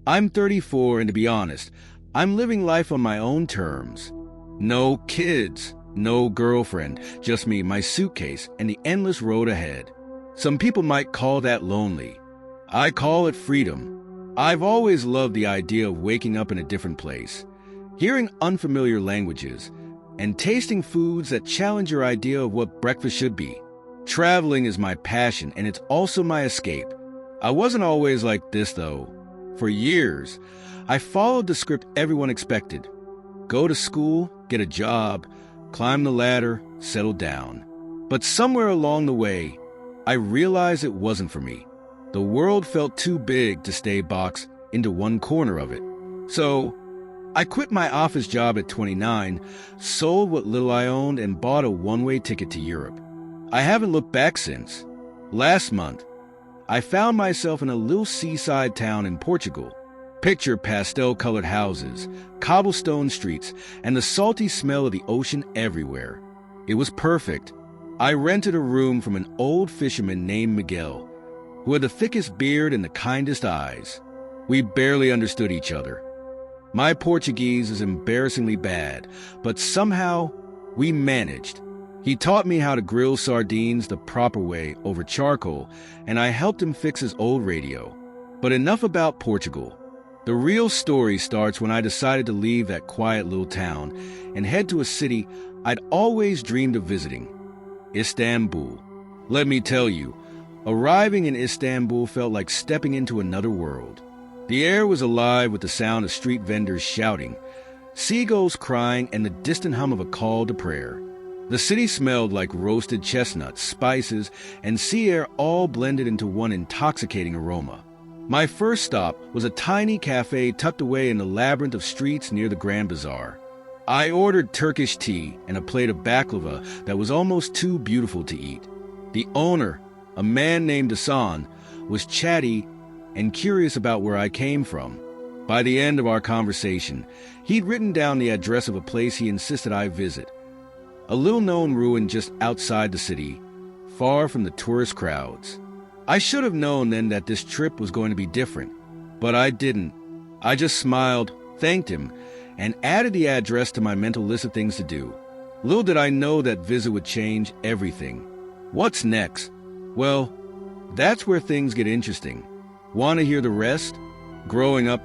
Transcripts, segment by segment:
I'm 34, and to be honest, I'm living life on my own terms. No kids, no girlfriend, just me, my suitcase, and the endless road ahead. Some people might call that lonely. I call it freedom. I've always loved the idea of waking up in a different place, hearing unfamiliar languages, and tasting foods that challenge your idea of what breakfast should be. Traveling is my passion, and it's also my escape. I wasn't always like this, though. For years, I followed the script everyone expected. Go to school, get a job, climb the ladder, settle down. But somewhere along the way, I realized it wasn't for me. The world felt too big to stay boxed into one corner of it. So, I quit my office job at 29, sold what little I owned, and bought a one-way ticket to Europe. I haven't looked back since. Last month, I found myself in a little seaside town in Portugal. Picture pastel-colored houses, cobblestone streets, and the salty smell of the ocean everywhere. It was perfect. I rented a room from an old fisherman named Miguel, who had the thickest beard and the kindest eyes. We barely understood each other. My Portuguese is embarrassingly bad, but somehow we managed. He taught me how to grill sardines the proper way over charcoal, and I helped him fix his old radio. But enough about Portugal. The real story starts when I decided to leave that quiet little town and head to a city I'd always dreamed of visiting, Istanbul. Let me tell you, arriving in Istanbul felt like stepping into another world. The air was alive with the sound of street vendors shouting, seagulls crying, and the distant hum of a call to prayer. The city smelled like roasted chestnuts, spices, and sea air all blended into one intoxicating aroma. My first stop was a tiny cafe tucked away in the labyrinth of streets near the Grand Bazaar. I ordered Turkish tea and a plate of baklava that was almost too beautiful to eat. The owner, a man named Hassan, was chatty and curious about where I came from. By the end of our conversation, he'd written down the address of a place he insisted I visit. A little-known ruin just outside the city, far from the tourist crowds. I should have known then that this trip was going to be different, but I didn't. I just smiled, thanked him, and added the address to my mental list of things to do. Little did I know that visit would change everything. What's next? Well, that's where things get interesting. Want to hear the rest? Growing up,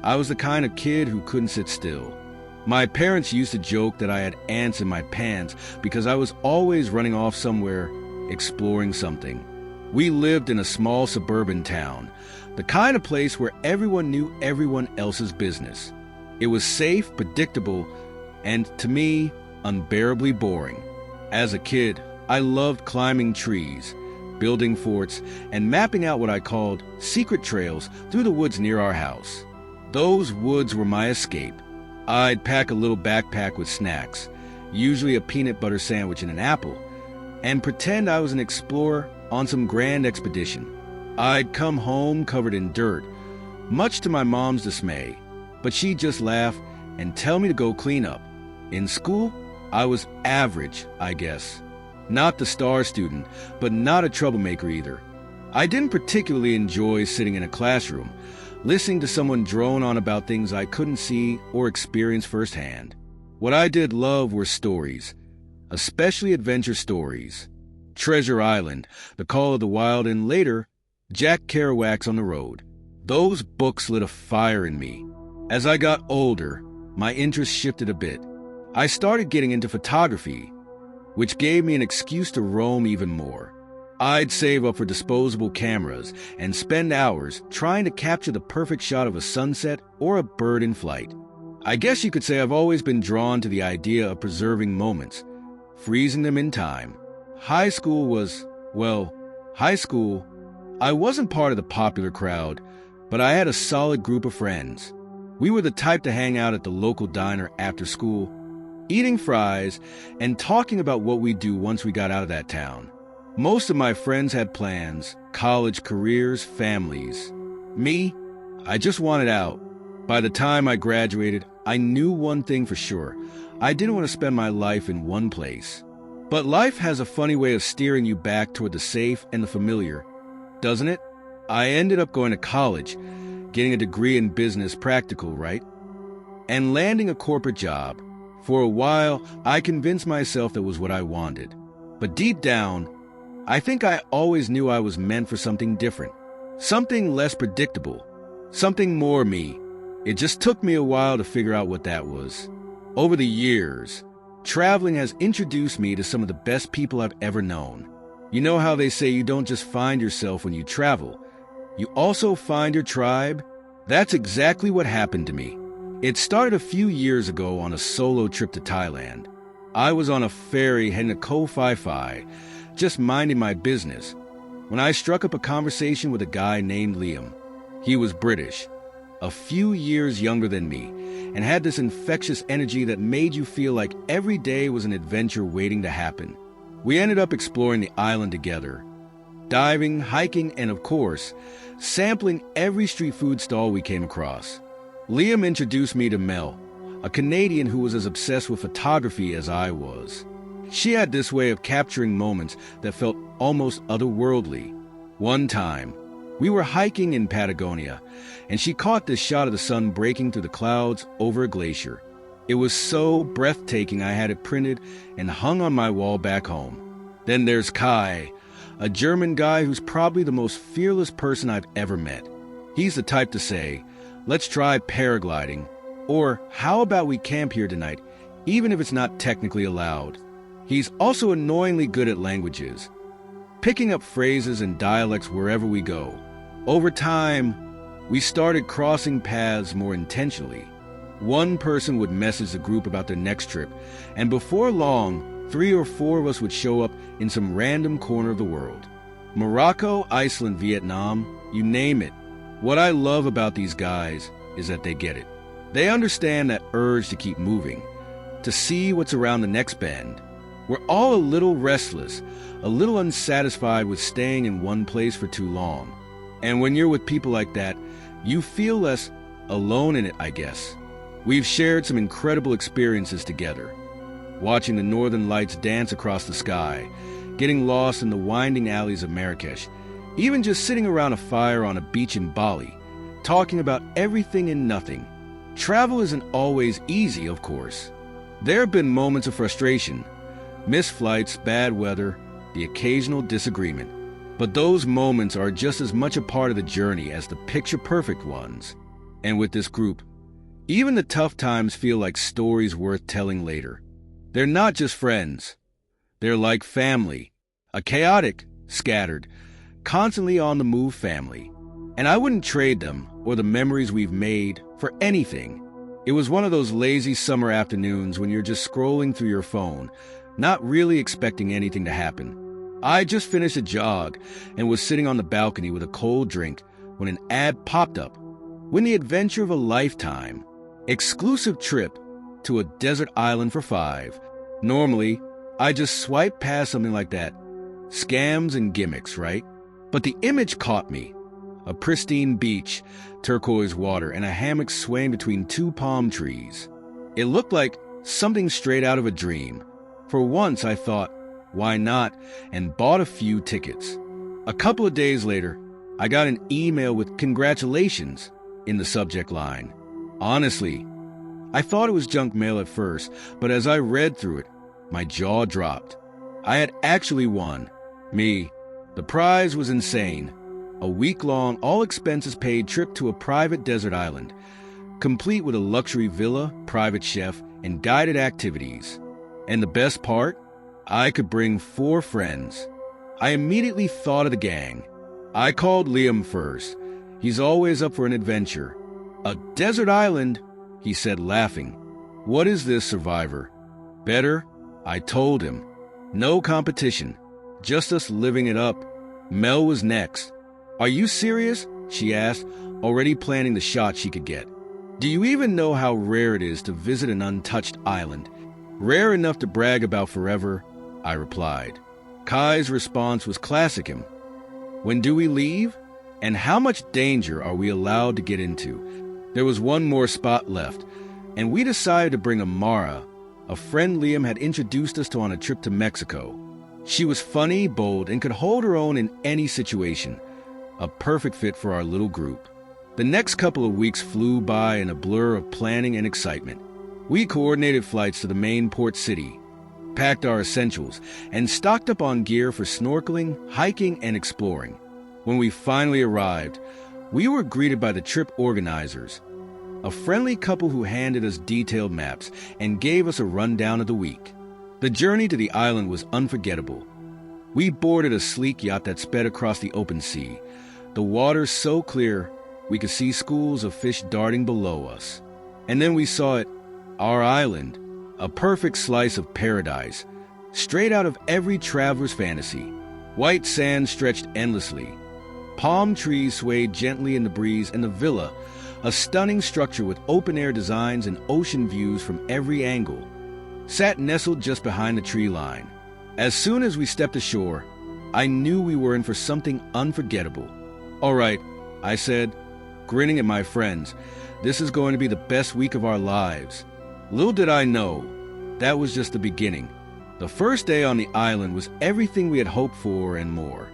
I was the kind of kid who couldn't sit still. My parents used to joke that I had ants in my pants because I was always running off somewhere, exploring something. We lived in a small suburban town, the kind of place where everyone knew everyone else's business. It was safe, predictable, and, to me, unbearably boring. As a kid, I loved climbing trees, building forts, and mapping out what I called secret trails through the woods near our house. Those woods were my escape. I'd pack a little backpack with snacks, usually a peanut butter sandwich and an apple, and pretend I was an explorer on some grand expedition. I'd come home covered in dirt, much to my mom's dismay, but she'd just laugh and tell me to go clean up. In school, I was average, I guess. Not the star student, but not a troublemaker either. I didn't particularly enjoy sitting in a classroom, listening to someone drone on about things I couldn't see or experience firsthand. What I did love were stories, especially adventure stories. Treasure Island, The Call of the Wild, and later, Jack Kerouac's On the Road. Those books lit a fire in me. As I got older, my interest shifted a bit. I started getting into photography, which gave me an excuse to roam even more. I'd save up for disposable cameras and spend hours trying to capture the perfect shot of a sunset or a bird in flight. I guess you could say I've always been drawn to the idea of preserving moments, freezing them in time. High school, I wasn't part of the popular crowd, but I had a solid group of friends. We were the type to hang out at the local diner after school, eating fries and talking about what we'd do once we got out of that town. Most of my friends had plans, college careers, families. Me, I just wanted out. By the time I graduated, I knew one thing for sure. I didn't want to spend my life in one place. But life has a funny way of steering you back toward the safe and the familiar, doesn't it? I ended up going to college, getting a degree in business, practical, right? And landing a corporate job. For a while, I convinced myself that was what I wanted. But deep down, I think I always knew I was meant for something different, something less predictable, something more me. It just took me a while to figure out what that was. Over the years, traveling has introduced me to some of the best people I've ever known. You know how they say you don't just find yourself when you travel, you also find your tribe? That's exactly what happened to me. It started a few years ago on a solo trip to Thailand. I was on a ferry heading to Koh Phi Phi, just minding my business, when I struck up a conversation with a guy named Liam. He was British, a few years younger than me, and had this infectious energy that made you feel like every day was an adventure waiting to happen. We ended up exploring the island together, diving, hiking, and of course, sampling every street food stall we came across. Liam introduced me to Mel, a Canadian who was as obsessed with photography as I was. She had this way of capturing moments that felt almost otherworldly. One time, we were hiking in Patagonia, and she caught this shot of the sun breaking through the clouds over a glacier. It was so breathtaking I had it printed and hung on my wall back home. Then there's Kai, a German guy who's probably the most fearless person I've ever met. He's the type to say, "Let's try paragliding," or "How about we camp here tonight, even if it's not technically allowed." He's also annoyingly good at languages, picking up phrases and dialects wherever we go. Over time, we started crossing paths more intentionally. One person would message the group about their next trip, and before long, 3 or 4 of us would show up in some random corner of the world. Morocco, Iceland, Vietnam, you name it. What I love about these guys is that they get it. They understand that urge to keep moving, to see what's around the next bend. We're all a little restless, a little unsatisfied with staying in one place for too long. And when you're with people like that, you feel less alone in it, I guess. We've shared some incredible experiences together. Watching the northern lights dance across the sky, getting lost in the winding alleys of Marrakesh, even just sitting around a fire on a beach in Bali, talking about everything and nothing. Travel isn't always easy, of course. There have been moments of frustration, missed flights, bad weather, the occasional disagreement. But those moments are just as much a part of the journey as the picture-perfect ones. And with this group, even the tough times feel like stories worth telling later. They're not just friends. They're like family, a chaotic, scattered, constantly on the move family. And I wouldn't trade them or the memories we've made for anything. It was one of those lazy summer afternoons when you're just scrolling through your phone, not really expecting anything to happen. I just finished a jog and was sitting on the balcony with a cold drink when an ad popped up. Win the adventure of a lifetime. Exclusive trip to a desert island for 5. Normally, I just swipe past something like that. Scams and gimmicks, right? But the image caught me. A pristine beach, turquoise water, and a hammock swaying between 2 palm trees. It looked like something straight out of a dream. For once, I thought, why not, and bought a few tickets. A couple of days later, I got an email with "Congratulations" in the subject line. Honestly, I thought it was junk mail at first, but as I read through it, my jaw dropped. I had actually won. Me. The prize was insane. A week-long, all-expenses-paid trip to a private desert island, complete with a luxury villa, private chef, and guided activities. And the best part? I could bring 4 friends. I immediately thought of the gang. I called Liam first. He's always up for an adventure. "A desert island," he said, laughing. "What is this, Survivor?" "Better," I told him. "No competition. Just us living it up." Mel was next. "Are you serious?" she asked, already planning the shot she could get. "Do you even know how rare it is to visit an untouched island? Rare enough to brag about forever," I replied. Kai's response was classic him. "When do we leave? And how much danger are we allowed to get into?" There was one more spot left, and we decided to bring Amara, a friend Liam had introduced us to on a trip to Mexico. She was funny, bold, and could hold her own in any situation. A perfect fit for our little group. The next couple of weeks flew by in a blur of planning and excitement. We coordinated flights to the main port city, packed our essentials, and stocked up on gear for snorkeling, hiking, and exploring. When we finally arrived, we were greeted by the trip organizers, a friendly couple who handed us detailed maps and gave us a rundown of the week. The journey to the island was unforgettable. We boarded a sleek yacht that sped across the open sea, the water so clear we could see schools of fish darting below us. And then we saw it, our island, a perfect slice of paradise, straight out of every traveler's fantasy. White sand stretched endlessly. Palm trees swayed gently in the breeze, and the villa, a stunning structure with open-air designs and ocean views from every angle, sat nestled just behind the tree line. As soon as we stepped ashore, I knew we were in for something unforgettable. "All right," I said, grinning at my friends, "this is going to be the best week of our lives." Little did I know, that was just the beginning. The first day on the island was everything we had hoped for and more.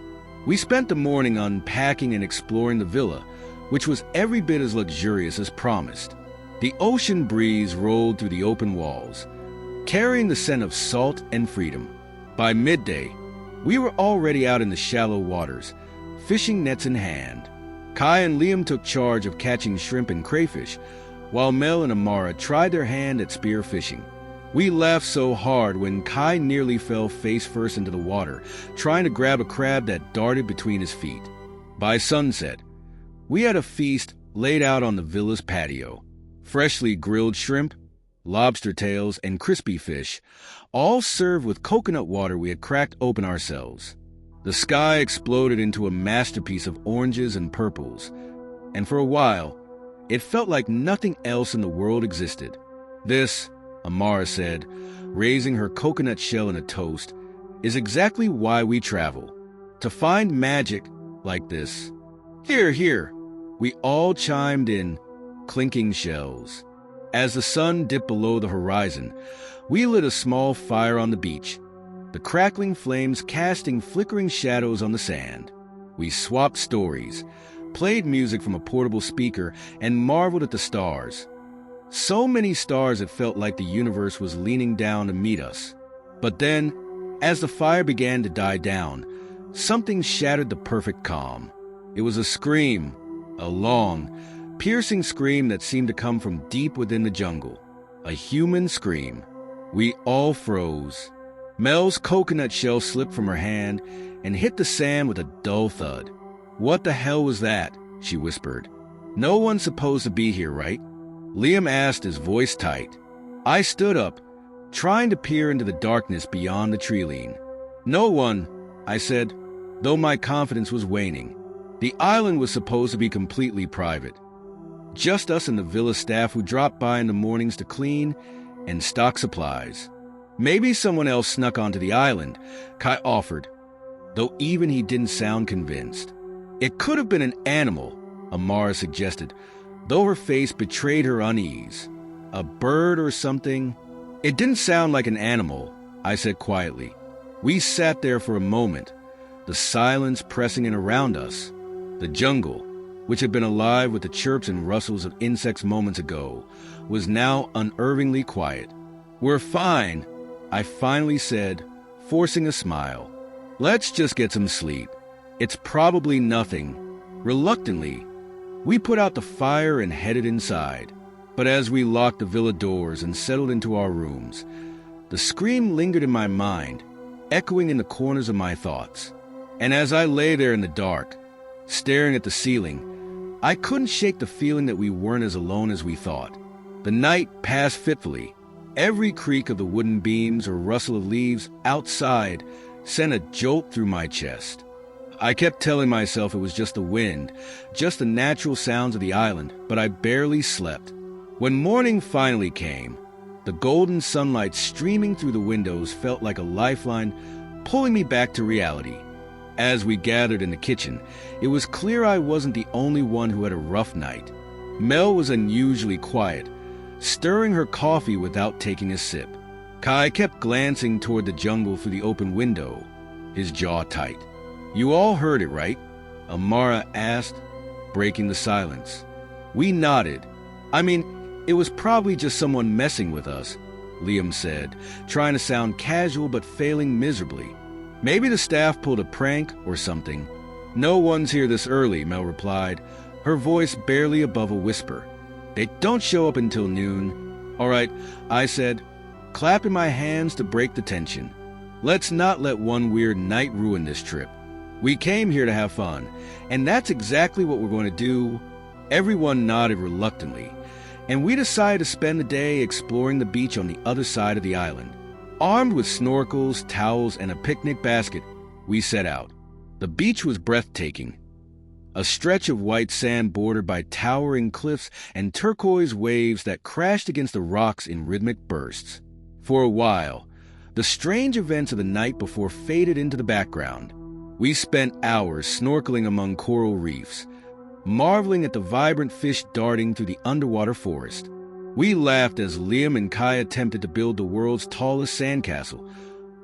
We spent the morning unpacking and exploring the villa, which was every bit as luxurious as promised. The ocean breeze rolled through the open walls, carrying the scent of salt and freedom. By midday, we were already out in the shallow waters, fishing nets in hand. Kai and Liam took charge of catching shrimp and crayfish, while Mel and Amara tried their hand at spear fishing. We laughed so hard when Kai nearly fell face first into the water, trying to grab a crab that darted between his feet. By sunset, we had a feast laid out on the villa's patio. Freshly grilled shrimp, lobster tails, and crispy fish, all served with coconut water we had cracked open ourselves. The sky exploded into a masterpiece of oranges and purples, and for a while, it felt like nothing else in the world existed. "This," Amara said, raising her coconut shell in a toast, "is exactly why we travel. To find magic like this." "Here, here," we all chimed in, clinking shells. As the sun dipped below the horizon, we lit a small fire on the beach, the crackling flames casting flickering shadows on the sand. We swapped stories, played music from a portable speaker, and marveled at the stars. So many stars it felt like the universe was leaning down to meet us. But then, as the fire began to die down, something shattered the perfect calm. It was a scream, a long, piercing scream that seemed to come from deep within the jungle. A human scream. We all froze. Mel's coconut shell slipped from her hand and hit the sand with a dull thud. "What the hell was that?" she whispered. "No one's supposed to be here, right?" Liam asked, his voice tight. I stood up, trying to peer into the darkness beyond the tree line. "No one," I said, though my confidence was waning. The island was supposed to be completely private. Just us and the villa staff who dropped by in the mornings to clean and stock supplies. "Maybe someone else snuck onto the island," Kai offered, though even he didn't sound convinced. "It could have been an animal," Amara suggested, though her face betrayed her unease. "A bird or something?" "It didn't sound like an animal," I said quietly. We sat there for a moment, the silence pressing in around us. The jungle, which had been alive with the chirps and rustles of insects moments ago, was now unervingly quiet. "We're fine," I finally said, forcing a smile. "Let's just get some sleep. It's probably nothing." Reluctantly, we put out the fire and headed inside. But as we locked the villa doors and settled into our rooms, the scream lingered in my mind, echoing in the corners of my thoughts. And as I lay there in the dark, staring at the ceiling, I couldn't shake the feeling that we weren't as alone as we thought. The night passed fitfully. Every creak of the wooden beams or rustle of leaves outside sent a jolt through my chest. I kept telling myself it was just the wind, just the natural sounds of the island, but I barely slept. When morning finally came, the golden sunlight streaming through the windows felt like a lifeline pulling me back to reality. As we gathered in the kitchen, it was clear I wasn't the only one who had a rough night. Mel was unusually quiet, stirring her coffee without taking a sip. Kai kept glancing toward the jungle through the open window, his jaw tight. "You all heard it, right?" Amara asked, breaking the silence. We nodded. I mean, it was probably just someone messing with us, Liam said, trying to sound casual but failing miserably. Maybe the staff pulled a prank or something. No one's here this early, Mel replied, her voice barely above a whisper. They don't show up until noon. All right, I said, clapping my hands to break the tension. Let's not let one weird night ruin this trip. We came here to have fun, and that's exactly what we're going to do. Everyone nodded reluctantly, and we decided to spend the day exploring the beach on the other side of the island. Armed with snorkels, towels, and a picnic basket, we set out. The beach was breathtaking. A stretch of white sand bordered by towering cliffs and turquoise waves that crashed against the rocks in rhythmic bursts. For a while, the strange events of the night before faded into the background. We spent hours snorkeling among coral reefs, marveling at the vibrant fish darting through the underwater forest. We laughed as Liam and Kai attempted to build the world's tallest sandcastle,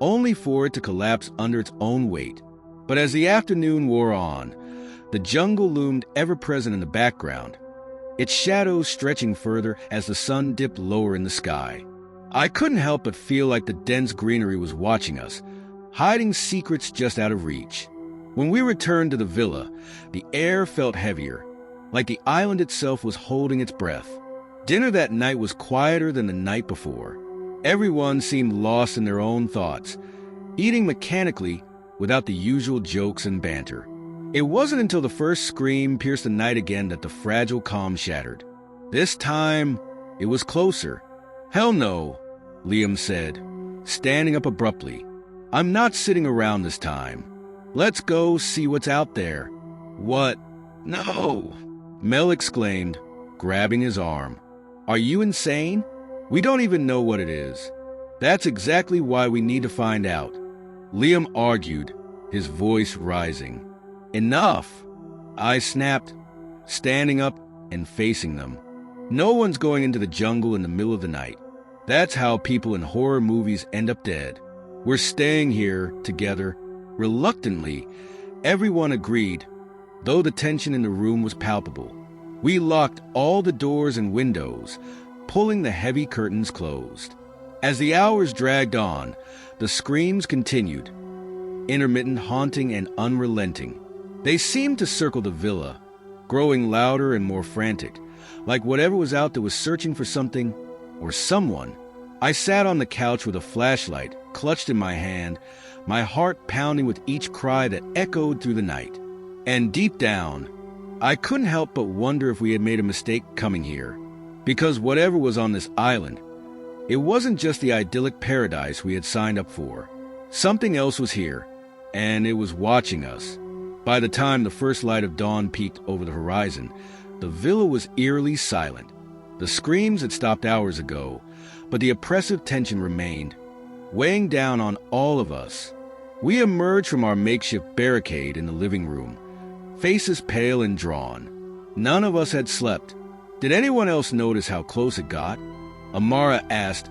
only for it to collapse under its own weight. But as the afternoon wore on, the jungle loomed ever-present in the background, its shadows stretching further as the sun dipped lower in the sky. I couldn't help but feel like the dense greenery was watching us, hiding secrets just out of reach. When we returned to the villa, the air felt heavier, like the island itself was holding its breath. Dinner that night was quieter than the night before. Everyone seemed lost in their own thoughts, eating mechanically without the usual jokes and banter. It wasn't until the first scream pierced the night again that the fragile calm shattered. This time, it was closer. Hell no, Liam said, standing up abruptly. I'm not sitting around this time. Let's go see what's out there. What? No, Mel exclaimed, grabbing his arm. Are you insane? We don't even know what it is. That's exactly why we need to find out. Liam argued, his voice rising. Enough, I snapped, standing up and facing them. No one's going into the jungle in the middle of the night. That's how people in horror movies end up dead. We're staying here together. Reluctantly, everyone agreed, though the tension in the room was palpable. We locked all the doors and windows, pulling the heavy curtains closed. As the hours dragged on, the screams continued, intermittent, haunting, and unrelenting. They seemed to circle the villa, growing louder and more frantic, like whatever was out there was searching for something or someone. I sat on the couch with a flashlight clutched in my hand, my heart pounding with each cry that echoed through the night. And deep down, I couldn't help but wonder if we had made a mistake coming here, because whatever was on this island, it wasn't just the idyllic paradise we had signed up for. Something else was here, and it was watching us. By the time the first light of dawn peeked over the horizon, the villa was eerily silent. The screams had stopped hours ago, but the oppressive tension remained, weighing down on all of us. We emerged from our makeshift barricade in the living room, faces pale and drawn. None of us had slept. Did anyone else notice how close it got? Amara asked,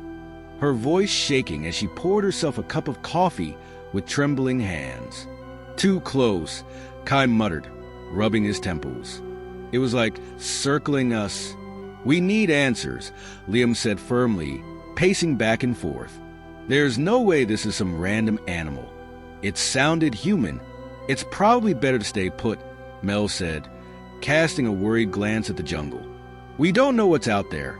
her voice shaking as she poured herself a cup of coffee with trembling hands. Too close, Kai muttered, rubbing his temples. It was like circling us. We need answers, Liam said firmly, pacing back and forth. There's no way this is some random animal. It sounded human. It's probably better to stay put, Mel said, casting a worried glance at the jungle. We don't know what's out there,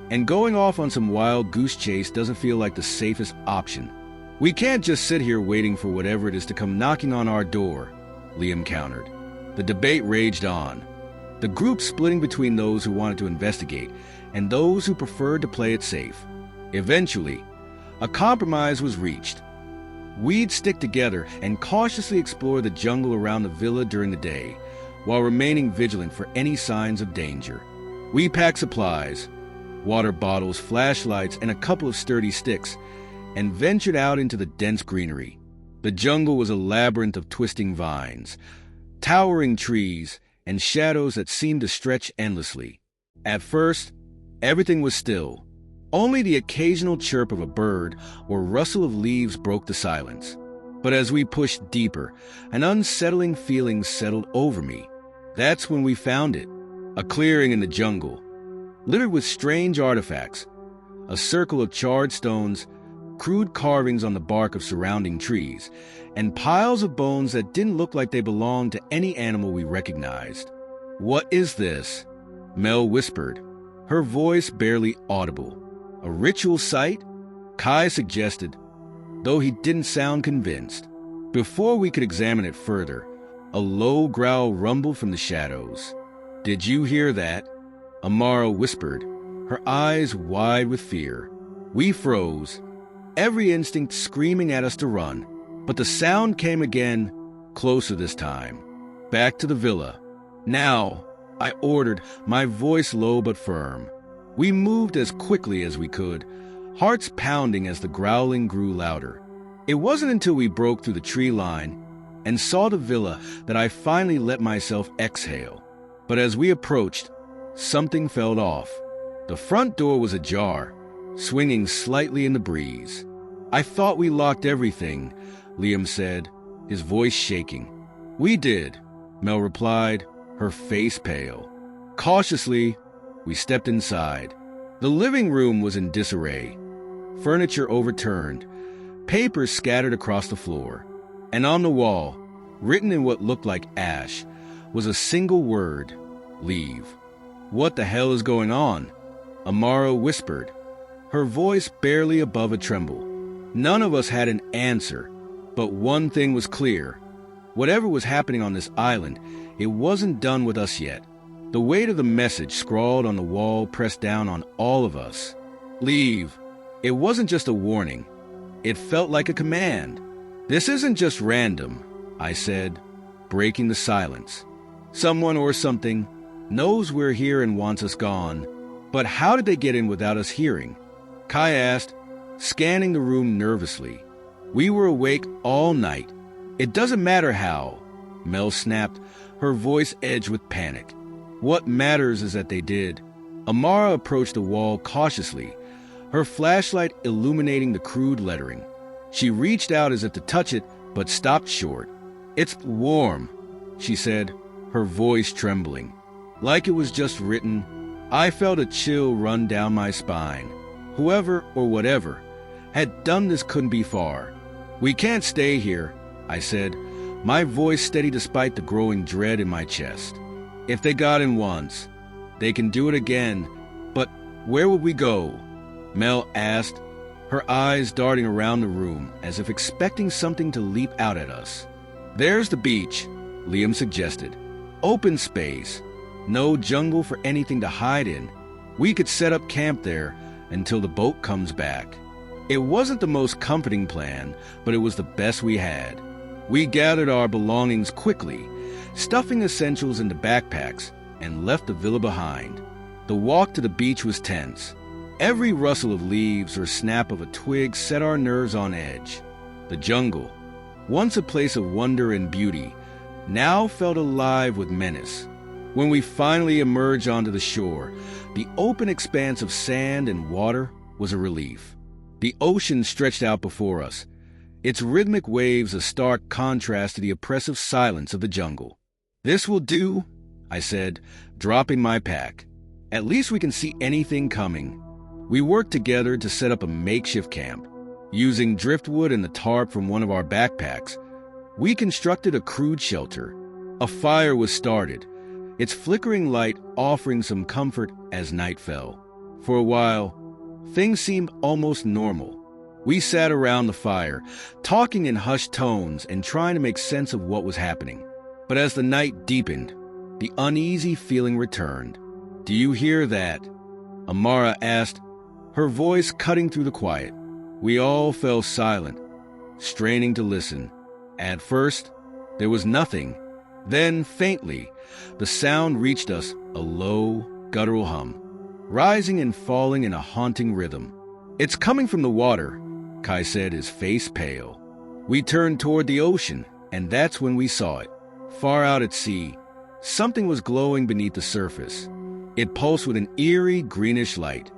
and going off on some wild goose chase doesn't feel like the safest option. We can't just sit here waiting for whatever it is to come knocking on our door, Liam countered. The debate raged on, the group splitting between those who wanted to investigate and those who preferred to play it safe. Eventually, a compromise was reached. We'd stick together and cautiously explore the jungle around the villa during the day, while remaining vigilant for any signs of danger. We packed supplies, water bottles, flashlights, and a couple of sturdy sticks, and ventured out into the dense greenery. The jungle was a labyrinth of twisting vines, towering trees, and shadows that seemed to stretch endlessly. At first, everything was still. Only the occasional chirp of a bird or rustle of leaves broke the silence. But as we pushed deeper, an unsettling feeling settled over me. That's when we found it. A clearing in the jungle, littered with strange artifacts, a circle of charred stones, crude carvings on the bark of surrounding trees, and piles of bones that didn't look like they belonged to any animal we recognized. "What is this?" Mel whispered, her voice barely audible. "A ritual site?" Kai suggested, though he didn't sound convinced. Before we could examine it further, a low growl rumbled from the shadows. "Did you hear that?" Amara whispered, her eyes wide with fear. We froze, every instinct screaming at us to run, but the sound came again, closer this time. "Back to the villa. Now," I ordered, my voice low but firm. We moved as quickly as we could, hearts pounding as the growling grew louder. It wasn't until we broke through the tree line and saw the villa that I finally let myself exhale. But as we approached, something felt off. The front door was ajar, swinging slightly in the breeze. "I thought we locked everything," Liam said, his voice shaking. "We did," Mel replied, her face pale. Cautiously, we stepped inside. The living room was in disarray, furniture overturned, papers scattered across the floor, and on the wall, written in what looked like ash, was a single word: leave. "What the hell is going on?" Amara whispered, her voice barely above a tremble. None of us had an answer, but one thing was clear. Whatever was happening on this island, it wasn't done with us yet. The weight of the message scrawled on the wall pressed down on all of us. "Leave." It wasn't just a warning. It felt like a command. "This isn't just random," I said, breaking the silence. "Someone or something knows we're here and wants us gone. But how did they get in without us hearing?" Kai asked, scanning the room nervously. "We were awake all night. It doesn't matter how," Mel snapped, her voice edged with panic. "What matters is that they did." Amara approached the wall cautiously, her flashlight illuminating the crude lettering. She reached out as if to touch it, but stopped short. "It's warm," she said, her voice trembling. Like it was just written. I felt a chill run down my spine. Whoever or whatever had done this couldn't be far. "We can't stay here," I said, my voice steady despite the growing dread in my chest. "If they got in once, they can do it again. But where would we go?" Mel asked, her eyes darting around the room as if expecting something to leap out at us. "There's the beach," Liam suggested. "Open space. No jungle for anything to hide in. We could set up camp there until the boat comes back." It wasn't the most comforting plan, but it was the best we had. We gathered our belongings quickly, stuffing essentials into backpacks, and left the villa behind. The walk to the beach was tense. Every rustle of leaves or snap of a twig set our nerves on edge. The jungle, once a place of wonder and beauty, now felt alive with menace. When we finally emerged onto the shore, the open expanse of sand and water was a relief. The ocean stretched out before us, its rhythmic waves a stark contrast to the oppressive silence of the jungle. "This will do," I said, dropping my pack. "At least we can see anything coming." We worked together to set up a makeshift camp. Using driftwood and the tarp from one of our backpacks, we constructed a crude shelter. A fire was started, its flickering light offering some comfort as night fell. For a while, things seemed almost normal. We sat around the fire, talking in hushed tones and trying to make sense of what was happening. But as the night deepened, the uneasy feeling returned. "Do you hear that?" Amara asked, her voice cutting through the quiet. We all fell silent, straining to listen. At first, there was nothing. Then, faintly, the sound reached us, a low, guttural hum, rising and falling in a haunting rhythm. "It's coming from the water," Kai said, his face pale. We turned toward the ocean, and that's when we saw it. Far out at sea, something was glowing beneath the surface. It pulsed with an eerie greenish light,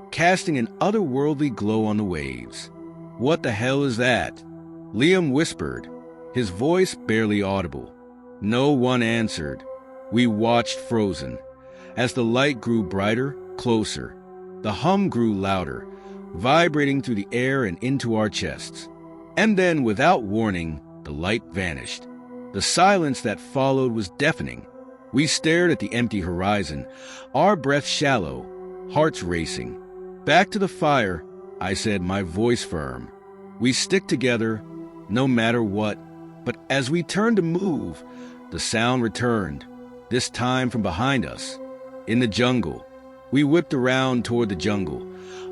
casting an otherworldly glow on the waves. "What the hell is that?" Liam whispered, his voice barely audible. No one answered. We watched frozen, As the light grew brighter, closer, the hum grew louder, vibrating through the air and into our chests. And then, without warning, the light vanished. The silence that followed was deafening. We stared at the empty horizon, our breaths shallow, hearts racing. "Back to the fire," I said, my voice firm. "We stick together, no matter what." But as we turned to move, the sound returned, this time from behind us. In the jungle. We whipped around toward the jungle,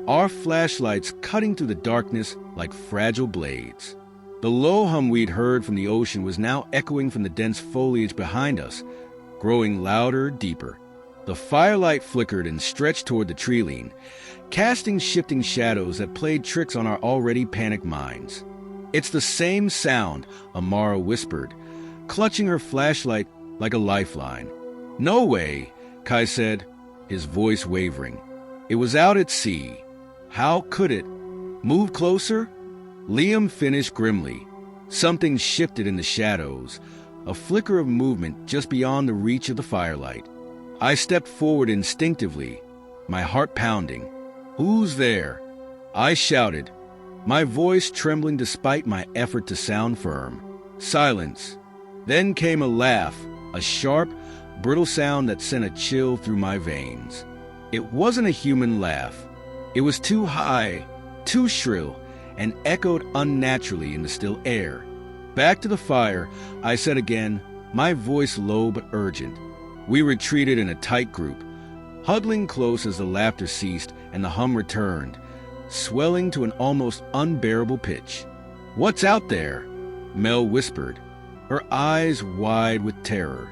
our flashlights cutting through the darkness like fragile blades. The low hum we'd heard from the ocean was now echoing from the dense foliage behind us, growing louder, deeper. The firelight flickered and stretched toward the tree-line, casting shifting shadows that played tricks on our already panicked minds. "It's the same sound," Amara whispered, clutching her flashlight like a lifeline. "No way," Kai said, his voice wavering. "It was out at sea. How could it? Move closer?" Liam finished grimly. Something shifted in the shadows, a flicker of movement just beyond the reach of the firelight. I stepped forward instinctively, my heart pounding. "Who's there?" I shouted, my voice trembling despite my effort to sound firm. Silence. Then came a laugh, a sharp, brittle sound that sent a chill through my veins. It wasn't a human laugh. It was too high, too shrill, and echoed unnaturally in the still air. "Back to the fire," I said again, my voice low but urgent. We retreated in a tight group, huddling close as the laughter ceased and the hum returned, swelling to an almost unbearable pitch. "What's out there?" Mel whispered, her eyes wide with terror.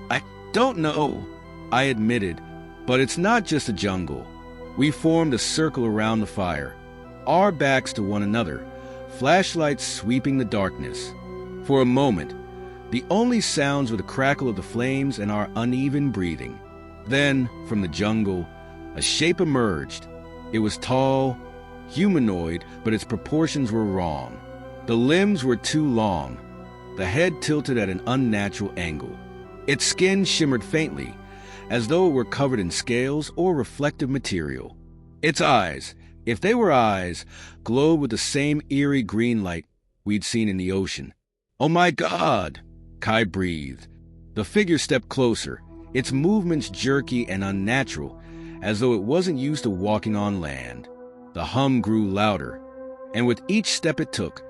"I don't know," I admitted, "but it's not just a jungle." We formed a circle around the fire, our backs to one another, flashlights sweeping the darkness. For a moment, the only sounds were the crackle of the flames and our uneven breathing. Then, from the jungle, a shape emerged. It was tall, humanoid, but its proportions were wrong. The limbs were too long, the head tilted at an unnatural angle. Its skin shimmered faintly, as though it were covered in scales or reflective material. Its eyes, if they were eyes, glowed with the same eerie green light we'd seen in the ocean. "Oh my God!" Kai breathed. The figure stepped closer, its movements jerky and unnatural, as though it wasn't used to walking on land. The hum grew louder, and with each step it took,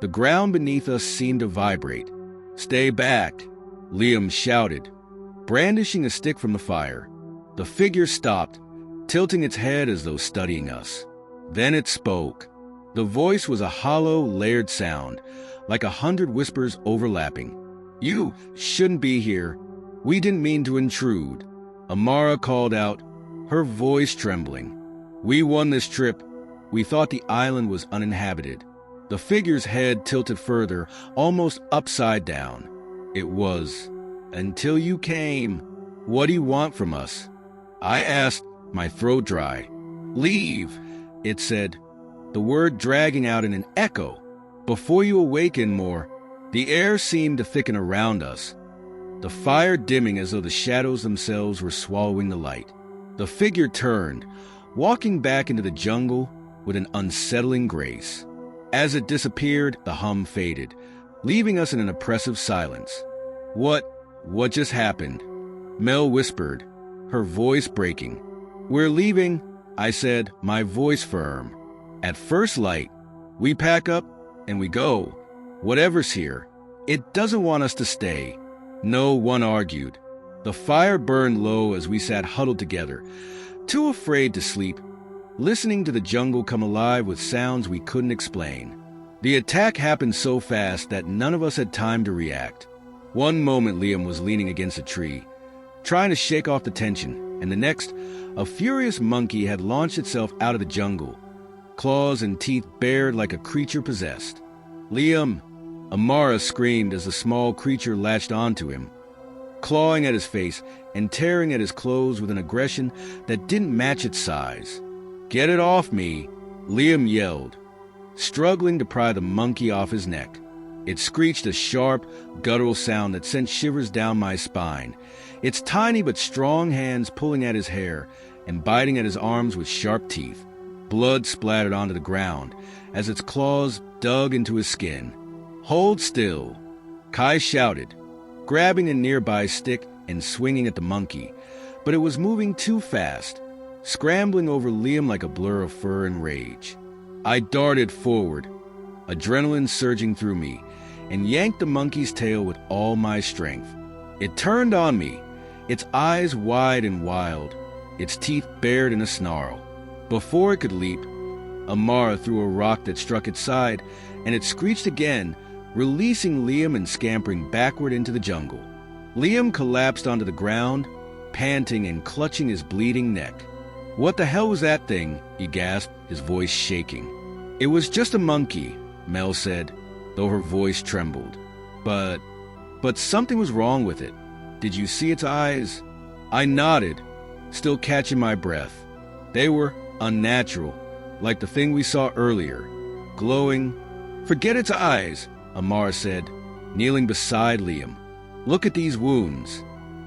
the ground beneath us seemed to vibrate. "Stay back," Liam shouted, brandishing a stick from the fire. The figure stopped, tilting its head as though studying us. Then it spoke. The voice was a hollow, layered sound, like 100 whispers overlapping. "You shouldn't be here. We didn't mean to intrude," Amara called out, her voice trembling. "We won this trip. We thought the island was uninhabited." The figure's head tilted further, almost upside down. It was, "Until you came. What do you want from us?" I asked, my throat dry. "Leave," it said, the word dragging out in an echo. "Before you awaken more." The air seemed to thicken around us, the fire dimming as though the shadows themselves were swallowing the light. The figure turned, walking back into the jungle with an unsettling grace. As it disappeared, the hum faded, leaving us in an oppressive silence. What just happened?" Mel whispered, her voice breaking. "We're leaving," I said, my voice firm. "At first light. We pack up and we go. Whatever's here. It doesn't want us to stay." No one argued. The fire burned low as we sat huddled together, too afraid to sleep, listening to the jungle come alive with sounds we couldn't explain. The attack happened so fast that none of us had time to react. One moment Liam was leaning against a tree, trying to shake off the tension, and the next, a furious monkey had launched itself out of the jungle, claws and teeth bared like a creature possessed. "Liam!" Amara screamed as the small creature latched onto him, clawing at his face and tearing at his clothes with an aggression that didn't match its size. "Get it off me!" Liam yelled, struggling to pry the monkey off his neck. It screeched a sharp, guttural sound that sent shivers down my spine, its tiny but strong hands pulling at his hair and biting at his arms with sharp teeth. Blood splattered onto the ground as its claws dug into his skin. "Hold still," Kai shouted, grabbing a nearby stick and swinging at the monkey, but it was moving too fast, scrambling over Liam like a blur of fur and rage. I darted forward, adrenaline surging through me, and yanked the monkey's tail with all my strength. It turned on me, its eyes wide and wild, its teeth bared in a snarl. Before it could leap, Amara threw a rock that struck its side, and it screeched again, releasing Liam and scampering backward into the jungle. Liam collapsed onto the ground, panting and clutching his bleeding neck. "What the hell was that thing?" he gasped, his voice shaking. "It was just a monkey," Mel said, though her voice trembled. But something was wrong with it. "Did you see its eyes?" I nodded, still catching my breath. They were unnatural, like the thing we saw earlier, glowing. "Forget its eyes," Amara said, kneeling beside Liam. "Look at these wounds.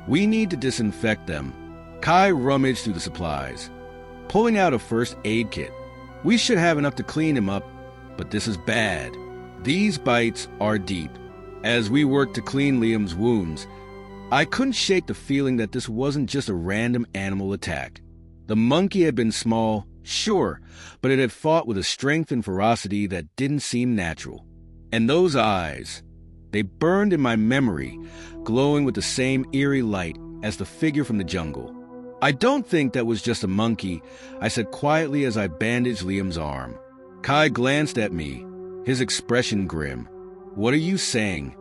We need to disinfect them." Kai rummaged through the supplies, pulling out a first aid kit. "We should have enough to clean him up, but this is bad. These bites are deep." As we worked to clean Liam's wounds, I couldn't shake the feeling that this wasn't just a random animal attack. The monkey had been small, sure, but it had fought with a strength and ferocity that didn't seem natural. And those eyes, they burned in my memory, glowing with the same eerie light as the figure from the jungle. "I don't think that was just a monkey," I said quietly as I bandaged Liam's arm. Kai glanced at me, his expression grim. "What are you saying?"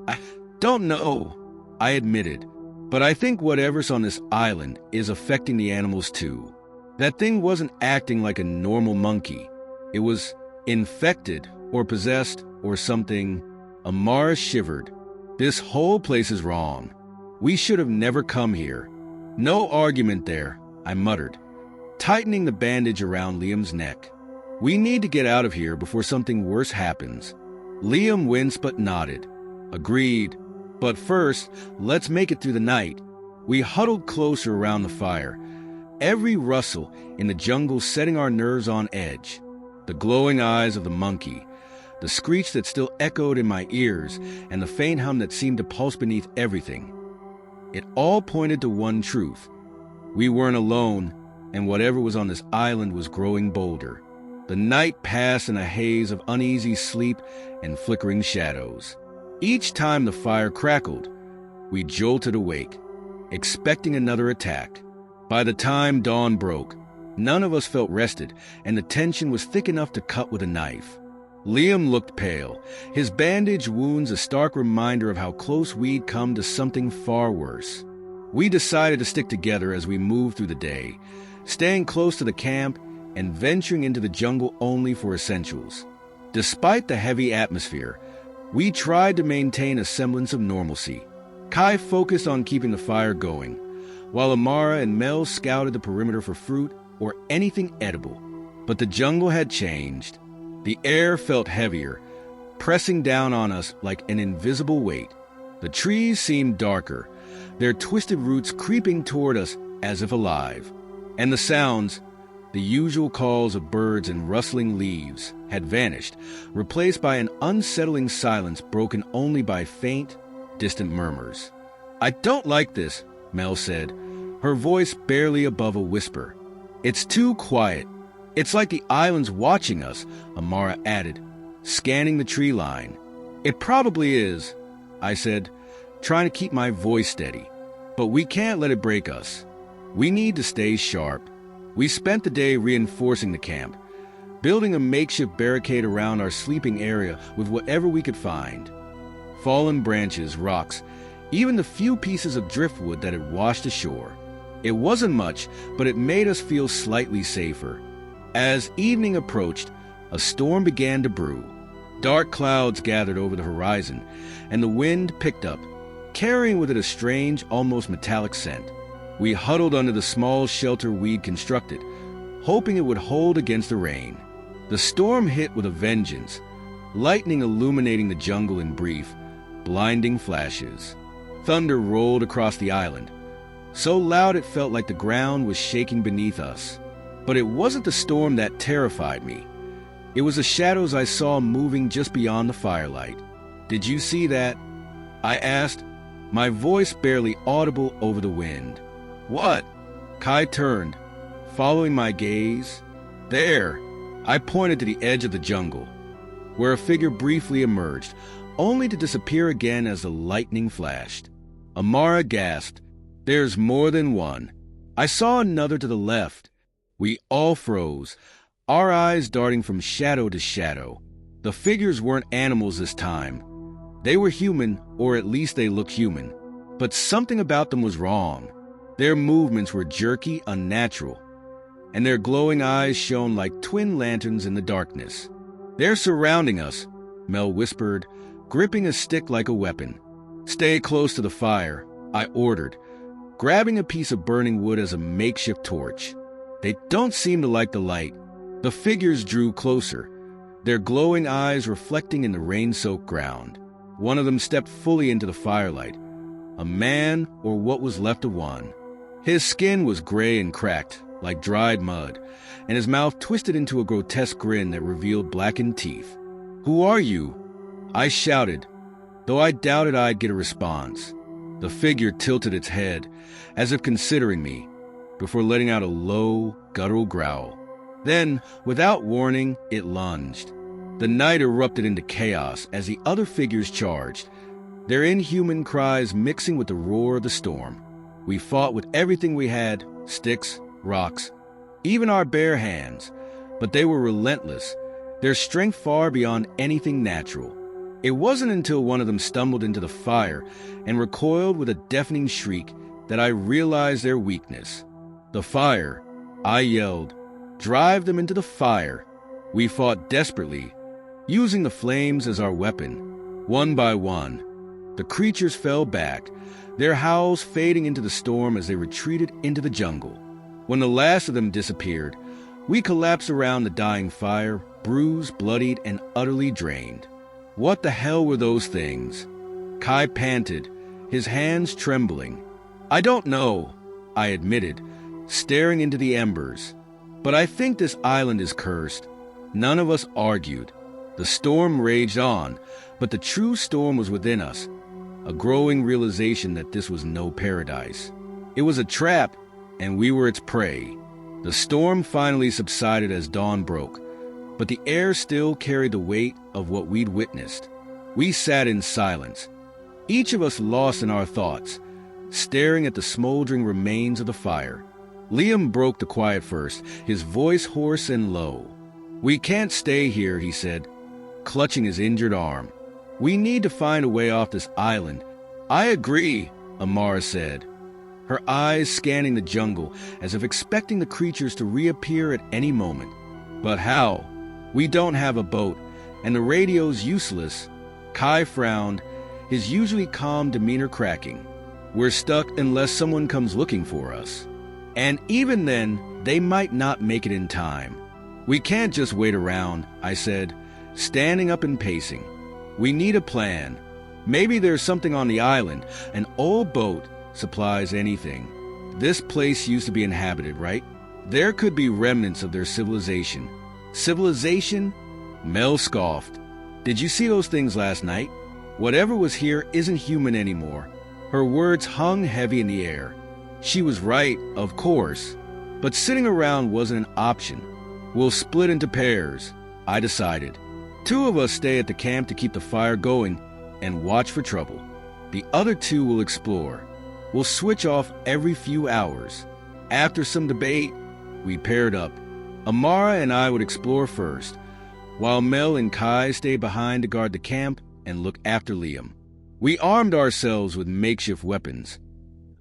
"I don't know," I admitted, "but I think whatever's on this island is affecting the animals too. That thing wasn't acting like a normal monkey. It was infected or possessed or something." Amara shivered. "This whole place is wrong. We should have never come here." "No argument there," I muttered, tightening the bandage around Liam's neck. "We need to get out of here before something worse happens." Liam winced but nodded. "Agreed. But first, let's make it through the night." We huddled closer around the fire, every rustle in the jungle setting our nerves on edge. The glowing eyes of the monkey, the screech that still echoed in my ears, and the faint hum that seemed to pulse beneath everything. It all pointed to one truth. We weren't alone, and whatever was on this island was growing bolder. The night passed in a haze of uneasy sleep and flickering shadows. Each time the fire crackled, we jolted awake, expecting another attack. By the time dawn broke, none of us felt rested, and the tension was thick enough to cut with a knife. Liam looked pale, his bandaged wounds a stark reminder of how close we'd come to something far worse. We decided to stick together as we moved through the day, staying close to the camp and venturing into the jungle only for essentials. Despite the heavy atmosphere, we tried to maintain a semblance of normalcy. Kai focused on keeping the fire going, while Amara and Mel scouted the perimeter for fruit or anything edible. But the jungle had changed. The air felt heavier, pressing down on us like an invisible weight. The trees seemed darker, their twisted roots creeping toward us as if alive. And the sounds, the usual calls of birds and rustling leaves, had vanished, replaced by an unsettling silence broken only by faint, distant murmurs. "I don't like this," Mel said, her voice barely above a whisper. "It's too quiet. It's like the island's watching us," Amara added, scanning the tree line. "It probably is," I said, trying to keep my voice steady. "But we can't let it break us. We need to stay sharp." We spent the day reinforcing the camp, building a makeshift barricade around our sleeping area with whatever we could find. Fallen branches, rocks, even the few pieces of driftwood that had washed ashore. It wasn't much, but it made us feel slightly safer. As evening approached, a storm began to brew. Dark clouds gathered over the horizon, and the wind picked up, carrying with it a strange, almost metallic scent. We huddled under the small shelter we'd constructed, hoping it would hold against the rain. The storm hit with a vengeance, lightning illuminating the jungle in brief, blinding flashes. Thunder rolled across the island, so loud it felt like the ground was shaking beneath us. But it wasn't the storm that terrified me. It was the shadows I saw moving just beyond the firelight. "Did you see that?" I asked, my voice barely audible over the wind. "What?" Kai turned, following my gaze. "There!" I pointed to the edge of the jungle, where a figure briefly emerged, only to disappear again as the lightning flashed. Amara gasped, "There's more than one." I saw another to the left. We all froze, our eyes darting from shadow to shadow. The figures weren't animals this time. They were human, or at least they looked human. But something about them was wrong. Their movements were jerky, unnatural, and their glowing eyes shone like twin lanterns in the darkness. "They're surrounding us," Mel whispered, gripping a stick like a weapon. "Stay close to the fire," I ordered, grabbing a piece of burning wood as a makeshift torch. "They don't seem to like the light." The figures drew closer, their glowing eyes reflecting in the rain-soaked ground. One of them stepped fully into the firelight, a man or what was left of one. His skin was gray and cracked, like dried mud, and his mouth twisted into a grotesque grin that revealed blackened teeth. "Who are you?" I shouted, though I doubted I'd get a response. The figure tilted its head, as if considering me, before letting out a low, guttural growl. Then, without warning, it lunged. The night erupted into chaos as the other figures charged, their inhuman cries mixing with the roar of the storm. We fought with everything we had, sticks, rocks, even our bare hands, but they were relentless, their strength far beyond anything natural. It wasn't until one of them stumbled into the fire and recoiled with a deafening shriek that I realized their weakness. "The fire!" I yelled. "Drive them into the fire!" We fought desperately, using the flames as our weapon. One by one, the creatures fell back, their howls fading into the storm as they retreated into the jungle. When the last of them disappeared, we collapsed around the dying fire, bruised, bloodied, and utterly drained. What the hell were those things? Kai panted, his hands trembling. "I don't know," I admitted, staring into the embers. "But I think this island is cursed." None of us argued. The storm raged on, but the true storm was within us, a growing realization that this was no paradise. It was a trap, and we were its prey. The storm finally subsided as dawn broke, but the air still carried the weight of what we'd witnessed. We sat in silence, each of us lost in our thoughts, staring at the smoldering remains of the fire. Liam broke the quiet first, his voice hoarse and low. "We can't stay here," he said, clutching his injured arm. "We need to find a way off this island." "I agree," Amara said, her eyes scanning the jungle as if expecting the creatures to reappear at any moment. "But how? We don't have a boat, and the radio's useless." Kai frowned, his usually calm demeanor cracking. "We're stuck unless someone comes looking for us. And even then, they might not make it in time." "We can't just wait around," I said, standing up and pacing. "We need a plan. Maybe there's something on the island, an old boat, supplies, anything. This place used to be inhabited, right? There could be remnants of their civilization." "Civilization?" Mel scoffed. "Did you see those things last night? Whatever was here isn't human anymore." Her words hung heavy in the air. She was right, of course, but sitting around wasn't an option. "We'll split into pairs," I decided. "Two of us stay at the camp to keep the fire going and watch for trouble. The other two will explore. We'll switch off every few hours." After some debate, we paired up. Amara and I would explore first, while Mel and Kai stayed behind to guard the camp and look after Liam. We armed ourselves with makeshift weapons,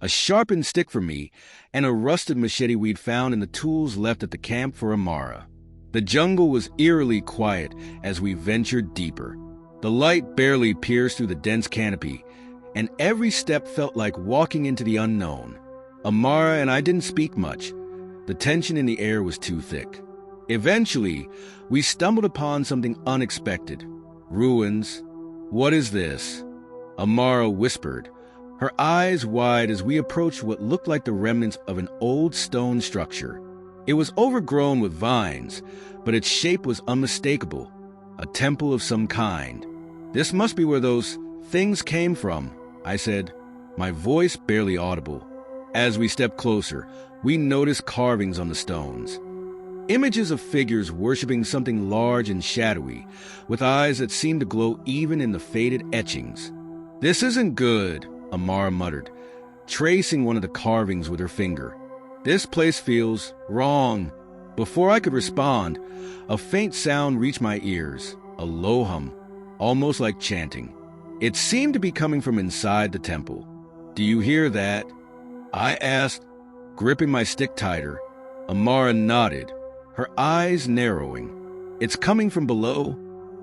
a sharpened stick for me, and a rusted machete we'd found in the tools left at the camp for Amara. The jungle was eerily quiet as we ventured deeper. The light barely pierced through the dense canopy, and every step felt like walking into the unknown. Amara and I didn't speak much. The tension in the air was too thick. Eventually, we stumbled upon something unexpected. Ruins. What is this? Amara whispered, her eyes wide as we approached what looked like the remnants of an old stone structure. It was overgrown with vines, but its shape was unmistakable, a temple of some kind. This must be where those things came from, I said, my voice barely audible. As we stepped closer, we noticed carvings on the stones. Images of figures worshipping something large and shadowy, with eyes that seemed to glow even in the faded etchings. "This isn't good," Amara muttered, tracing one of the carvings with her finger. "This place feels wrong." Before I could respond, a faint sound reached my ears, a low hum, almost like chanting. It seemed to be coming from inside the temple. "Do you hear that?" I asked, gripping my stick tighter. Amara nodded, her eyes narrowing. "It's coming from below."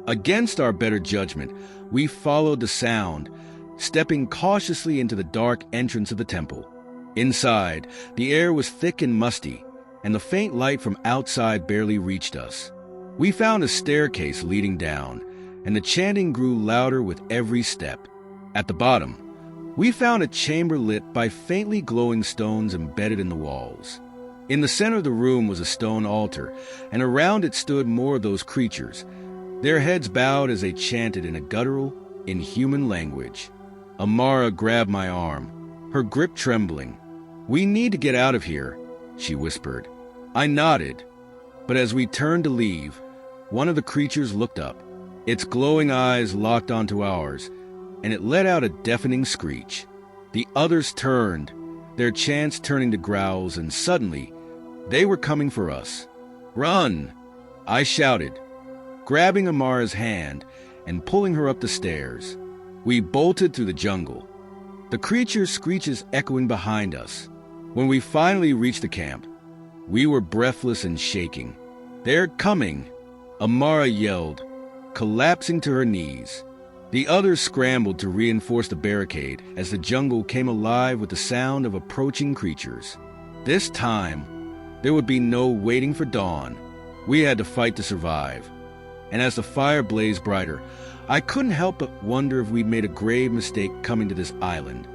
Against our better judgment, we followed the sound, stepping cautiously into the dark entrance of the temple. Inside, the air was thick and musty, and the faint light from outside barely reached us. We found a staircase leading down, and the chanting grew louder with every step. At the bottom, we found a chamber lit by faintly glowing stones embedded in the walls. In the center of the room was a stone altar, and around it stood more of those creatures, their heads bowed as they chanted in a guttural, inhuman language. Amara grabbed my arm, her grip trembling. "We need to get out of here," she whispered. I nodded, but as we turned to leave, one of the creatures looked up. Its glowing eyes locked onto ours, and it let out a deafening screech. The others turned, their chants turning to growls, and suddenly, they were coming for us. "Run!" I shouted, grabbing Amara's hand and pulling her up the stairs. We bolted through the jungle, the creature's screeches echoing behind us. When we finally reached the camp, we were breathless and shaking. "They're coming!" Amara yelled, collapsing to her knees. The others scrambled to reinforce the barricade as the jungle came alive with the sound of approaching creatures. This time, there would be no waiting for dawn. We had to fight to survive. And as the fire blazed brighter, I couldn't help but wonder if we'd made a grave mistake coming to this island.